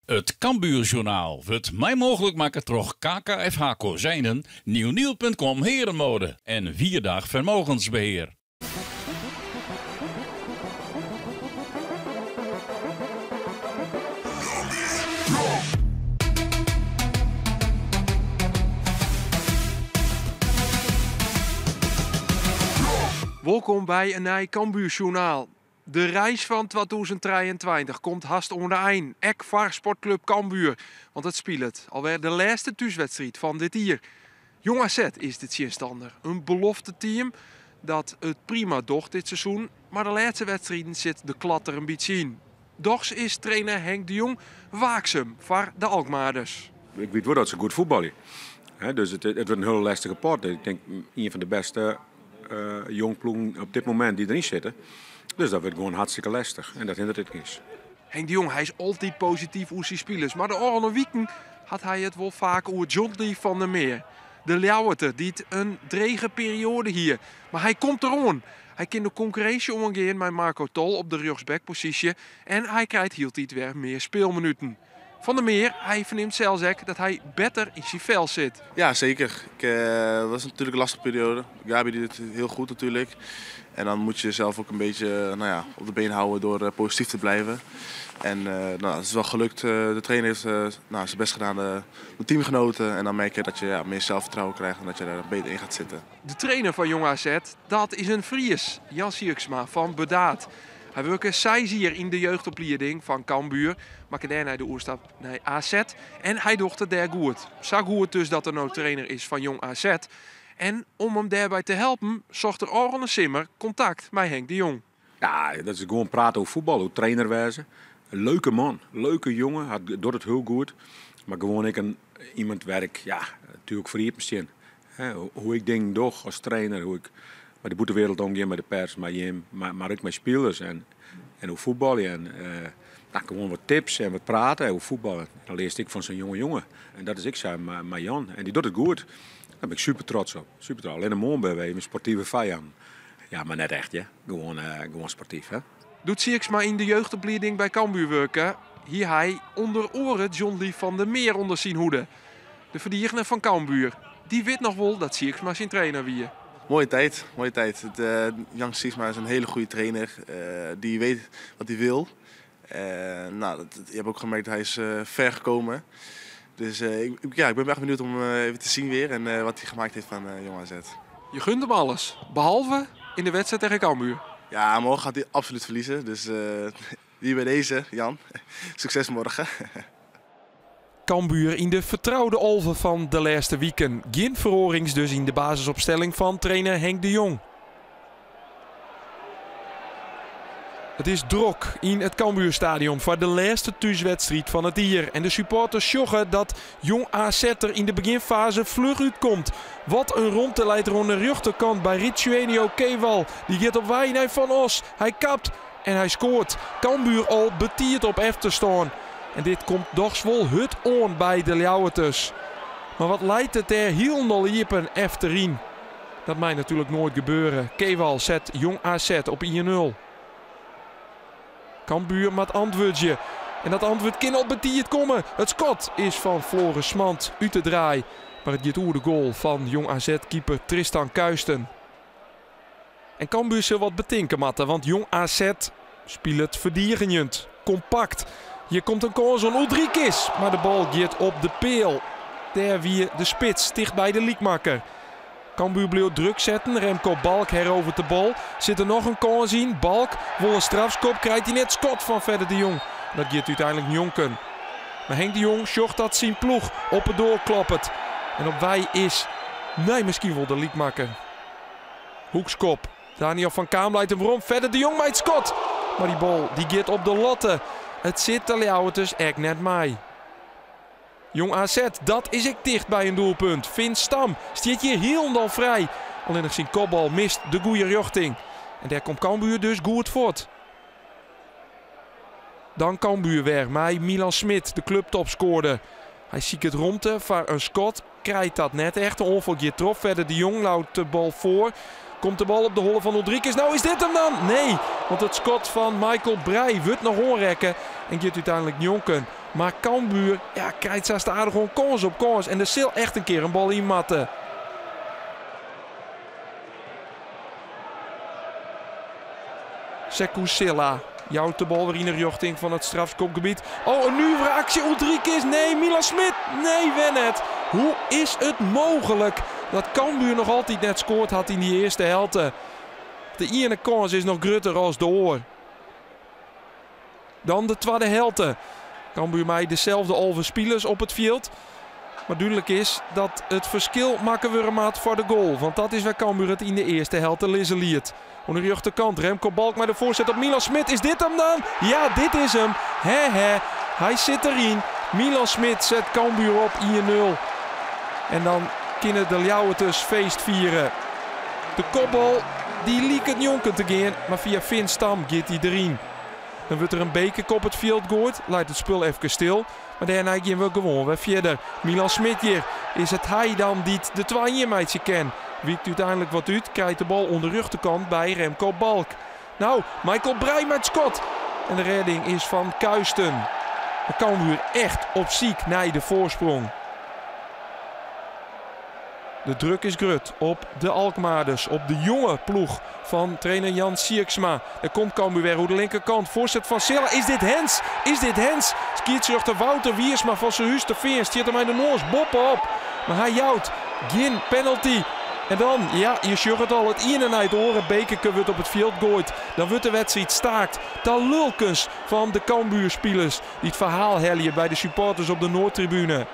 Het Cambuurjournaal wordt mij mogelijk maken door KKFH Kozijnen, nieuwnieuw.com herenmode en 4-dag vermogensbeheer. Welkom bij een nieuw Cambuurjournaal. De reis van 2023 komt haast onder de eind. Ek voor Sportclub Cambuur, want het speelt alweer de laatste thuiswedstrijd van dit jaar. Jong AZ is dit zinstander. Een belofte team dat het prima docht dit seizoen, maar de laatste wedstrijden zit de klat er een beetje in. Dochs is trainer Henk de Jong waakzaam voor de Alkmaarders. Ik weet wel dat ze goed voetballen. Dus het wordt een hele lastige pot. Ik denk een van de beste jongploegen op dit moment die erin zitten. Dus dat wordt gewoon hartstikke lastig. En dat hindert het niet. Henk de Jong, hij is altijd positief over zijn spelers. Maar de oranje weken had hij het wel vaak over John van der Meer. De Leeuwarter, die het een drege periode hier. Maar hij komt erom. Hij kan de concurrentie omgaan met Marco Tol op de rechtsbackpositie. En hij krijgt heel tijd weer meer speelminuten. Van der Meer, hij verneemt zelfs ook dat hij beter in zijn vel zit. Ja, zeker. Het was natuurlijk een lastige periode. Gabi deed het heel goed natuurlijk. En dan moet je jezelf ook een beetje op de been houden door positief te blijven. En het is wel gelukt. De trainer heeft zijn best gedaan, de teamgenoten. En dan merk je dat je meer zelfvertrouwen krijgt en dat je daar beter in gaat zitten. De trainer van Jong AZ, dat is een Fries, Jan Sierksma van Bedaat. Hij werkte 6 jaar in de jeugdopleiding van Cambuur, maar daarna de oerstap naar AZ. En hij docht het daar goed. Zo goed dus dat er nou trainer is van Jong AZ. En om hem daarbij te helpen, zocht er Oranje Simmer contact met Henk de Jong. Ja, dat is gewoon praten over voetbal, over trainer wezen. Een leuke man, leuke jongen, hij doet het heel goed. Maar gewoon iemand werk, ja, natuurlijk voor je hoe ik denk toch als trainer, hoe ik met de boetewereld omgaan, met de pers, met hem, maar ook met spelers en hoe voetballen. En gewoon wat tips en wat praten over voetballen. Dan lees ik van zo'n jonge. En dat is ik samen met Jan. En die doet het goed. Daar ben ik super trots op. Super trots. Alleen een mooi bij wij, een sportieve vijand. Ja, maar net echt, ja. Gewoon sportief, hè. Doet Sierksma in de jeugdopleiding bij Cambuur werken. Hier hij onder oren John van der Meer onder zijn hoede. De verdediger van Cambuur. Die weet nog wel dat Sierksma zijn trainer wie. Mooie tijd. Jan Sierksma is een hele goede trainer. Die weet wat hij wil. Je hebt ook gemerkt dat hij is ver gekomen. Dus ik ben echt benieuwd om even te zien weer en wat hij gemaakt heeft van Jong AZ. Je gunt hem alles, behalve in de wedstrijd tegen Cambuur. Ja, morgen gaat hij absoluut verliezen. Dus hier bij deze, Jan. Succes morgen. Cambuur in de vertrouwde olven van de laatste weken. Geen verhorings dus in de basisopstelling van trainer Henk de Jong. Het is drok in het Cambuurstadion voor de laatste thuiswedstrijd van het jaar. En de supporters sjoggen dat Jong AZ er in de beginfase vlug uitkomt. Wat een rondte leidt er aan de rechterkant bij Ricciuenio Kewal. Die gaat op wij naar Van Os. Hij kapt en hij scoort. Cambuur al betiert op F te staan. En dit komt toch wel hut aan bij de Leeuwarters. Maar wat leidt het er heel liepen efterin? Dat mag natuurlijk nooit gebeuren. Kewal zet Jong AZ op 1-0. Cambuur met antwoordje. En dat antwoord kan al betiert komen. Het schot is van Floris Smant uit de draai. Maar het gaat over de goal van Jong AZ-keeper Tristan Kuisten. En Cambuur zal wat betinken matten. Want Jong AZ speelt het verdedigend. Compact. Hier komt een kans aan Udrikis. Maar de bal gaat op de peel. Daar weer de spits dicht bij de liekmakker. Cambuur bleef druk zetten. Remco Balk herovert de bal. Zit er nog een kans in. Balk wil een strafskop. Krijgt hij net schot van Verder de Jong. Dat gaat uiteindelijk Jonken. Maar Henk de Jong zocht dat zijn ploeg op het doorklappert. En op wij is misschien wel de liekmakker. Hoekskop. Daniel van Kaam leidt hem rond. Verder de Jong met het schot. Maar die bal die gaat op de latten. Het zit de Leeuwarters echt net mee. Jong AZ, dat is ik dicht bij een doelpunt. Vin Stam stiert hier heel vrij. Alleen nog zijn kopbal mist de goede richting. En daar komt Cambuur dus goed voort. Dan Cambuur weer met Milan Smit, de clubtopscorer. Hij ziet het rondte voor een schot. Krijgt dat net echt. Een onval trof. Verder de Jong loopt de bal voor. Komt de bal op de holle van Udrikis. Nou is dit hem dan? Nee, want het schot van Michael Breij wordt nog onrekken. En gaat uiteindelijk Jonken Maar Cambuur krijgt zelfs aardig gewoon kans op kans. En er zal echt een keer een bal in matten. Sekou Silla jouwt de bal weer in de richting van het strafschopgebied. Oh, een nieuwe actie. Ulrikes. Nee, Milan Smit. Nee, Wennet. Hoe is het mogelijk dat Cambuur nog altijd net scoort had in die eerste helft? De ene kans is nog grutter als de oor. Dan de tweede helft. Cambuur mij dezelfde alve spelers op het veld. Maar duidelijk is dat het verschil maken we maat voor de goal. Want dat is waar Cambuur het in de eerste helft lezen liet. Aan de rechterkant, Remco Balk met de voorzet op Milan Smit. Is dit hem dan? Ja, dit is hem. Hij zit erin. Milan Smit zet Cambuur op 1-0. En dan kunnen de Ljouwerters feest vieren. De kopbal, die liek het jonken te gaan. Maar via Finn Stam gaat hij erin. Dan wordt er een bekerkop het veld gooid. Leidt het spul even stil. Maar daarna gaan we gewoon weer verder. Milan Smit hier. Is het hij dan die de 2 meidje kent? Wiekt uiteindelijk wat uit. Krijgt de bal onder de rechterkant bij Remco Balk. Nou, Michael Breij met Scott. En de redding is van Kuisten. Dan komen we echt op ziek naar de voorsprong. De druk is grut op de Alkmaarders. Op de jonge ploeg van trainer Jan Sierksma. Er komt Cambuur weer hoe de linkerkant. Voorzet van Silla. Is dit Hens? Is dit Hens? Skiertje Wouter Wiersma van zijn huis te veer. Stiert hem aan de Noors. Boppen op. Maar hij jouwt. Geen penalty. En dan, ja, je zag het al. Het in en uit horen. Bekerke wordt op het veld gooit. Dan wordt de wedstrijd staakt. De lulkens van de Cambuur-spelers. Die het verhaal heljen bij de supporters op de Noordtribune.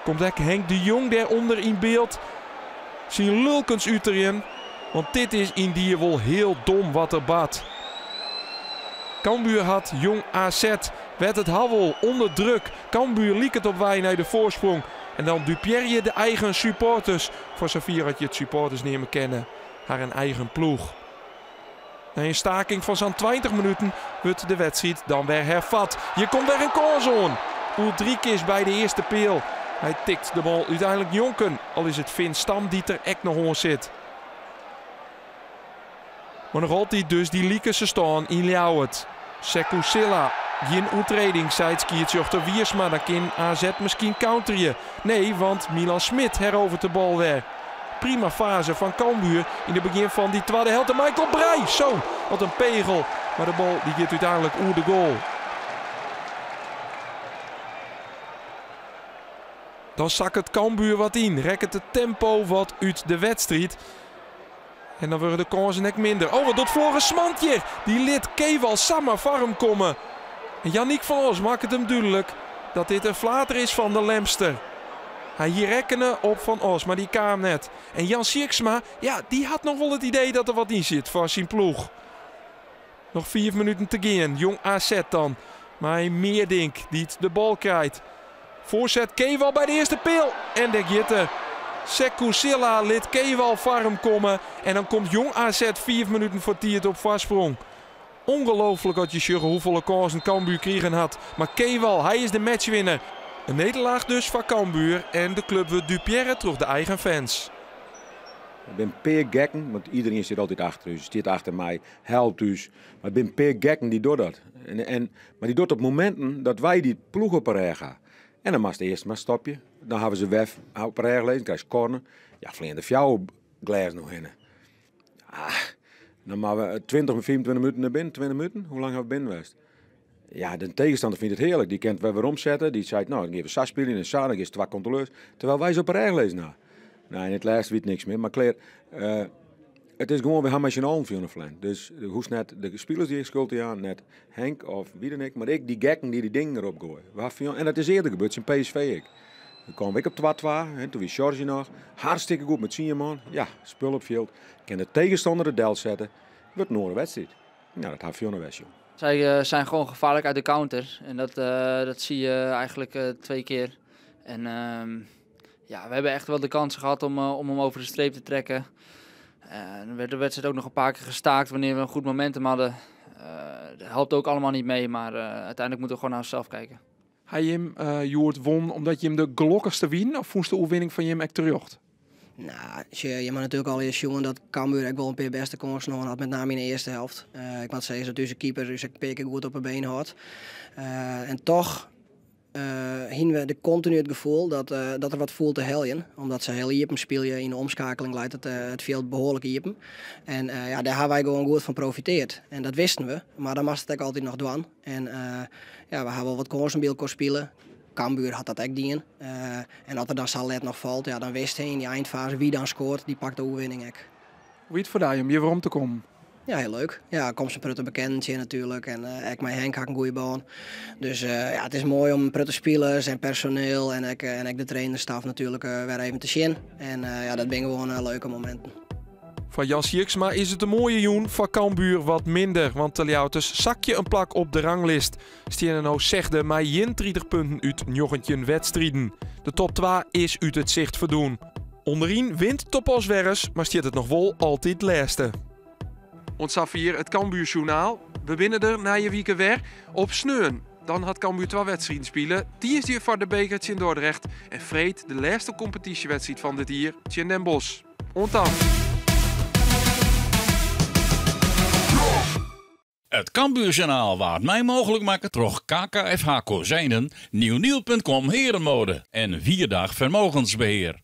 Komt Henk de Jong daaronder in beeld. Zien lulkens uiterin. Want dit is in die wel heel dom wat er bad. Cambuur had Jong AZ. Werd het Hawel onder druk. Cambuur liek het op wij naar de voorsprong. En dan Dupierre de eigen supporters. Voor zover had je het supporters niet meer kennen. Haar een eigen ploeg. Na een staking van zo'n 20 minuten wordt de wedstrijd dan weer hervat. Hier komt weer een koorzone. Ulrikes bij de eerste peel. Hij tikt de bal uiteindelijk jonken. Al is het Finn Stam die er echt nog onder zit. Maar nog altijd dus die Liekense staan in Ljouwert. Sekou Silla. Geen oetreding, zei het skiertjochter Wiersma. Dan kan AZ misschien counteren. Nee, want Milan Smit herovert de bal weer. Prima fase van Cambuur in het begin van die tweede helft. Michael Breij, zo, wat een pegel. Maar de bal die gaat uiteindelijk oer de goal. Dan zakt het Cambuur wat in. Rekt het tempo wat uit de wedstrijd. En dan worden de kansen net minder. Oh, wat doet Floris Smantje. Die liet Kewal samen farm komen. En Yannick van Os maakt het hem duidelijk dat dit een flater is van de Lemster. Hij hier rekenen op Van Os, maar die kwam net. En Jan Sierksma, ja, die had nog wel het idee dat er wat in zit voor zijn ploeg. Nog 4 minuten te gaan. Jong AZ dan. Maar hij Meerdink die de bal krijgt. Voorzet Kewal bij de eerste peel. En de gitte. Sekou Silla liet Kewal farm komen. En dan komt Jong AZ 4 minuten voor tiert op voorsprong. Ongelooflijk dat je sjuggen hoeveel kansen Cambuur kregen had. Maar Kewal, hij is de matchwinner. Een nederlaag dus van Cambuur. En de club wordt Dupierre terug de eigen fans. Ik ben peer gekken, want iedereen zit altijd achter u. Zit achter mij, helpt u. Maar ik ben peer gekken die doet dat. Maar die doet op momenten dat wij die ploeg op een gaan. En dan was het eerst maar stopje. Dan hebben ze weg op een gelezen, dan krijg je corner. Ja, vleende fjouw glas nog in. Dan maar we 20 of 24 minuten naar binnen, 20 minuten. Hoe lang hebben we binnen geweest? Ja, de tegenstander vindt het heerlijk. Die kent we weer omzetten. Die zei, nou, dan geven we 6 spelen in en dan geven 2 controleurs. Terwijl wij ze op een rij lezen na. Nou, in het laatste weet niks meer. Maar klaar, het is gewoon weer gaan met je allen voor een Dus hoe net de spelers die ik schuld aan, net Henk of wie dan ik, maar ik die gekken die dingen erop gooien. En dat is eerder gebeurd in PSV ik. Dan kwam ik op 2-2, toen was Georgie nog. Hartstikke goed met Sieman. Ja, spul op veld. Kan de tegenstander de del zetten. Wordt nog een wedstrijd. Nou, dat had Fiona West, joh. Zij zijn gewoon gevaarlijk uit de counter. En dat zie je eigenlijk 2 keer. En ja, we hebben echt wel de kans gehad om hem over de streep te trekken. Dan werd de wedstrijd ook nog een paar keer gestaakt wanneer we een goed momentum hadden. Dat helpt ook allemaal niet mee, maar uiteindelijk moeten we gewoon naar onszelf kijken. Hij hem Joert won omdat je hem de gelukkigste win of vond de oefening van je hem echt terug? Nou, je moet natuurlijk al eens jongen dat Cambuur echt wel een paar beste kansen had, met name in de eerste helft. Ik moet zeggen dat deze keeper dus een paar keer goed op een been had. En toch hadden we continu het gevoel dat er wat voelt te heljen. Omdat ze heel iepen spelen in de omschakeling leidt het veel behoorlijk iepen. En daar hebben wij gewoon goed van profiteerd. En dat wisten we, maar dan was het ook altijd nog doen. En we hebben wel wat kansen bij elkaar spelen. Cambuur had dat ook dien. En als er dan Salet nog valt, ja, dan wist hij in die eindfase wie dan scoort, die pakt de overwinning ook. Hoe is het voor jou om hier weer om te komen? Ja, heel leuk. Ja, komt zijn Prutte bekendje natuurlijk. En ik met Henk had een goede baan. Dus het is mooi om Prutte spelers en personeel en ik de trainerstaf natuurlijk weer even te zien. En dat ben gewoon leuke momenten. Van Jan Sierksma is het een mooie joen, van Cambuur wat minder. Want de Ljouters zakje een plak op de ranglist. Stienen nou zegde maar 31 punten uit 19 wedstrijden. De top 2 is uit het zicht verdoen. Onderin wint Topos Werres, maar stiert het nog wel altijd laatste. Ons hier het Cambuur journaal. We winnen er na je weekend weer op Sneun. Dan had Cambuur 2 wedstrijden spelen. Die is hier voor de bekertje in Dordrecht. En vreet de laatste competitiewedstrijd van dit jaar in Den Bosch. Ontan. Het Cambuurjournaal waard mij mogelijk maken door KKFH Kozijnen, nieuwnieuw.com Herenmode en 4 Dag Vermogensbeheer.